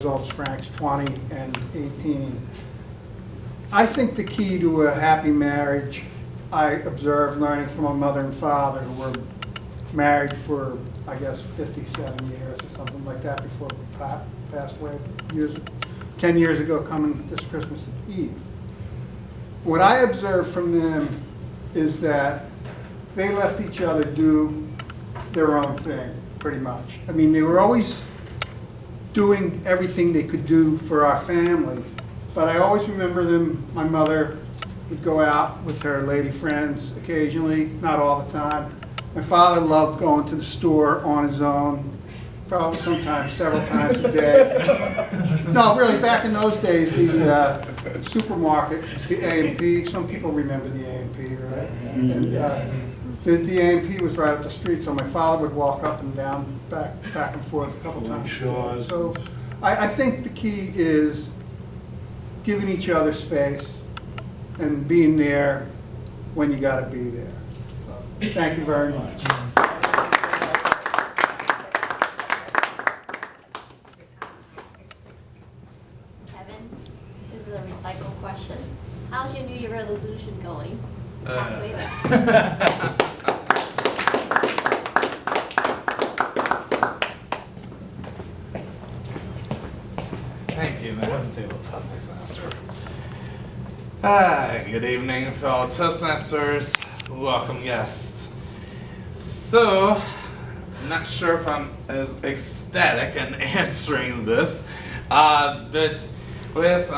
Results Frank's 20 and 18. I think the key to a happy marriage, I observed learning from my mother and father who were married for, I guess, 57 years or something like that before Pat passed away 10 years ago coming this Christmas Eve. What I observed from them is that they left each other do their own thing, pretty much. I mean, they were always doing everything they could do for our family, but I always remember them, my mother would go out with her lady friends occasionally, not all the time. My father loved going to the store on his own, probably sometimes several times a day. No, really, back in those days, the supermarket, the A&P, some people remember the A&P, right? And the A&P was right up the street, so my father would walk up and down, back and forth a couple times a day. So I think the key is giving each other space and being there when you got to be there. So, thank you very much. Kevin, this is a recycle question. How's your New Year resolution going? Halfway there. Thank you, Madam Tabletopics Master. Good evening, fellow Toastmasters. Welcome guests. So, I'm not sure if I'm as ecstatic in answering this, but with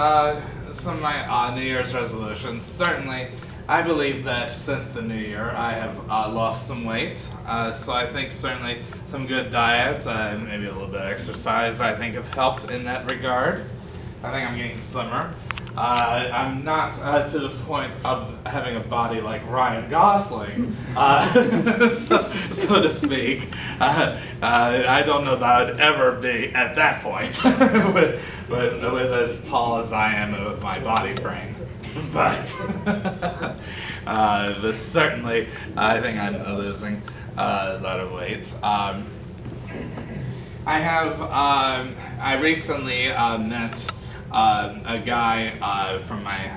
some of my New Year's resolutions, certainly I believe that since the new year I have lost some weight. So I think certainly some good diet, maybe a little bit of exercise, I think have helped in that regard. I think I'm getting slimmer. I'm not to the point of having a body like Ryan Gosling, so to speak. I don't know that I would ever be at that point with as tall as I am with my body frame. But certainly I think I'm losing a lot of weight. I recently met a guy from my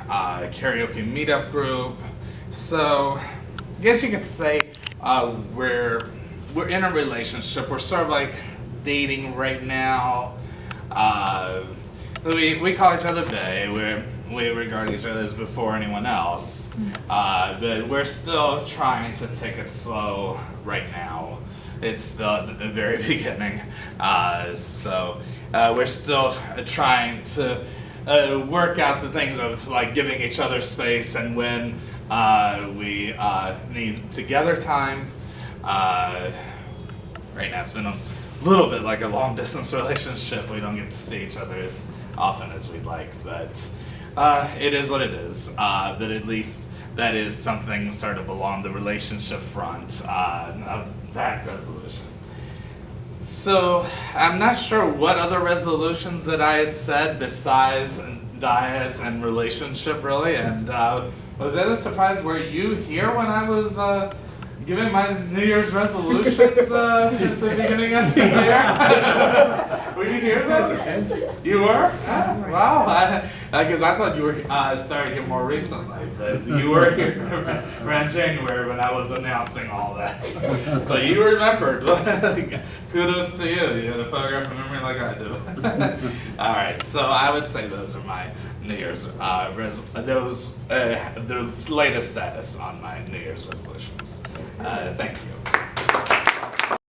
karaoke meetup group. So I guess you could say we're in a relationship. We're sort of like dating right now. We call each other bae. We regard each other as before anyone else, but we're still trying to take it slow right now. It's still at the very beginning, so we're still trying to work out the things of like giving each other space and when we need together time. Right now it's been a little bit like a long distance relationship. We don't get to see each other as often as we'd like, but it is what it is. But at least that is something sort of along the relationship front of that resolution. So I'm not sure what other resolutions that I had said besides diet and relationship really. And was I surprised? Were you here when I was giving my New Year's resolutions at the beginning of the year? Were you here then? You were? Wow. Because I thought you were starting here more recently, but you were here around January when I was announcing all that. So you remembered. Kudos to you. You had a photographic memory like I do. All right. So I would say those are my New Year's the latest status on my New Year's resolutions. Thank you.